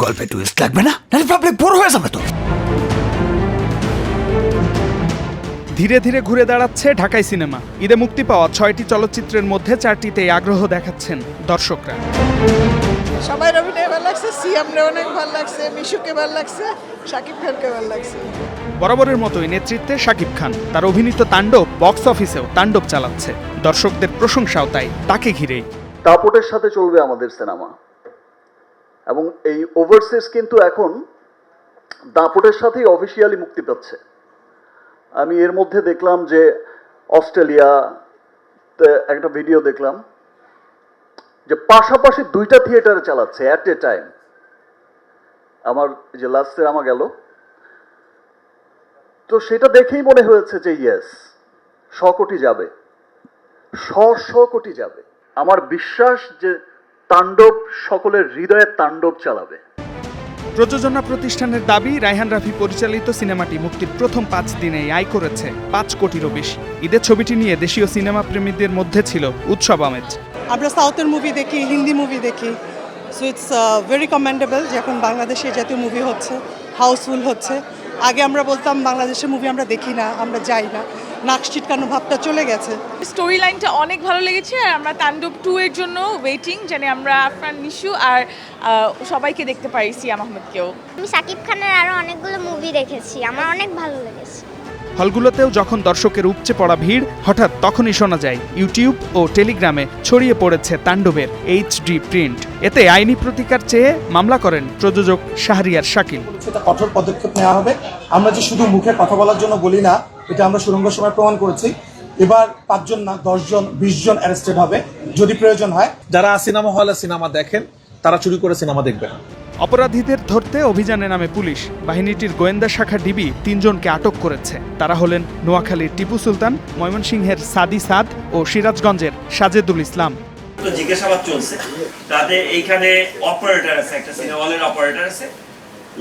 গল্পে টুইস্ট লাগবে না, নাহলে পাবলিক বোর হয়ে যাবে তো। ধীরে ধীরে ঘুরে দাঁড়াচ্ছে ঢাকাই সিনেমা। ঈদে মুক্তি পাওয়া ৬টি চলচ্চিত্রের মধ্যে ৪টিতেই আগ্রহ দেখাচ্ছেন দর্শকরা। সবাই অভিনয় ভালো লাগছে, সিয়ামরে অনেক ভালো লাগছে, মিশুকে ভালো লাগছে, শাকিব খানকে ভালো লাগছে। বরাবরের মতোই নেতৃত্বে শাকিব খান, তার অভিনীত তাণ্ডব বক্স অফিসেও তাণ্ডব চালাচ্ছে। দর্শকদের প্রশংসাও তাই তাকে ঘিরেই। দাপটের সাথে চলবে আমাদের সিনেমা, এবং এই ওভারসিজ কিন্তু এখন দাপটের সাথেই অফিসিয়ালি মুক্তি পাচ্ছে। আমি এর মধ্যে দেখলাম যে অস্ট্রেলিয়াতে একটা ভিডিও দেখলাম যে পাশাপাশি 2টা থিয়েটারে চালাচ্ছে অ্যাট এ টাইম। আমার যে লাস্ট সিনেমা গেল, তো সেটা দেখেই মনে হয়েছে যে ইয়েস, 100 কোটি যাবে, 100 কোটি যাবে। আমার বিশ্বাস যে তাণ্ডব সকলের হৃদয়ে তাণ্ডব চালাবে। প্রযোজনা প্রতিষ্ঠানের দাবি, রায়হান রাফি পরিচালিত সিনেমাটি মুক্তির প্রথম 5 দিনেই আয় করেছে 5 কোটিরও বেশি। ঈদের ছবিটি নিয়ে দেশীয় সিনেমা প্রেমীদের মধ্যে ছিল উৎসব আমেজ। আমরা সাউথের মুভি দেখি, হিন্দি মুভি দেখি, সো ইটস ভেরি কমেন্ডেবল যে এখন বাংলাদেশে জাতীয় মুভি হচ্ছে, হাউসফুল হচ্ছে। আগে আমরা বলতাম বাংলাদেশের মুভি আমরা দেখি না, আমরা যাই না, নাক ছিটকানো ভাবটা চলে গেছে। স্টোরি লাইনটা অনেক ভালো লেগেছে, আর আমরা তাণ্ডব 2 এর জন্য ওয়েটিং, জানি আমরা আফরান নিশু আর সবাইকে দেখতে পারি, সিয়াম আহমেদকেও। আমি শাকিব খানের আরো অনেকগুলো মুভি দেখেছি, আমার অনেক ভালো লেগেছে। হলগুলোতেও যখন দর্শকের উপচে পড়া ভিড়, হঠাৎ তখনই শোনা যায় ইউটিউব ও টেলিগ্রামে ছড়িয়ে পড়েছে তাণ্ডবের HD প্রিন্ট। এতে আইনি প্রতিকার চেয়ে মামলা করেন প্রযোজক শাহরিয়ার শাকিল। সেটা কঠোর পদক্ষেপ নেওয়া হবে। আমরা যে শুধু মুখে কথা বলার জন্য বলি না, এটা আমরা সুড়ঙ্গ সময় প্রমাণ করেছি। এবার 5 জন না 10 জন 20 জন অ্যারেস্টেড হবে যদি প্রয়োজন হয়। যারা সিনেমা হলে সিনেমা দেখেন তারা চুরি করে সিনেমা দেখবেন। অপরাধীদের ধরতে অভিযানে নামে পুলিশ। বাহিনীটির গোয়েন্দা শাখা ডিবি 3 জনকে আটক করেছে। তারা হলেন নোয়াখালীর টিপু সুলতান, ময়মনসিংহের সাদি সাদ ও সিরাজগঞ্জের সাজেদুল ইসলাম। তো জিজ্ঞাসাবাদ চলছে, তাতে এইখানে অপারেটর আছে, একটা সিনেমা হলের অপারেটর আছে।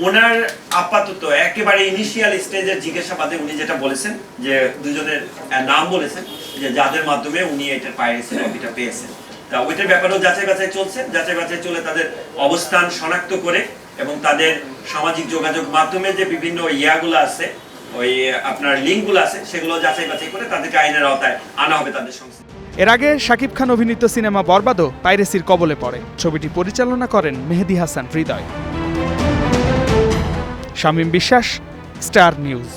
ওনার আপাতত একেবারে ইনিশিয়াল স্টেজের জিজ্ঞাসাবাদে উনি যেটা বলেছেন যে 2 জনের নাম বলেছেন, যে যাদের মাধ্যমে উনি এটা পাইরেসি কপিটা পেয়েছেন। তা ওইটার ব্যাপারেও যাচাই বাছাই চলছে। যাচাই বাছাই চলে তাদের অবস্থান শনাক্ত করে এবং তাদের সামাজিক যোগাযোগ মাধ্যমে যে বিভিন্ন ইয়াগুলো আছে, ওই আপনার লিঙ্কগুলো আছে, সেগুলো যাচাই বাছাই করে তাদেরকে আইনের আওতায় আনা হবে তাদের সংস্থা। এর আগে শাকিব খান অভিনীত সিনেমা বরবাদও পাইরেসির কবলে পড়ে। ছবিটি পরিচালনা করেন মেহেদী হাসান হৃদয়। শামীম বিশ্বাস, স্টার নিউজ।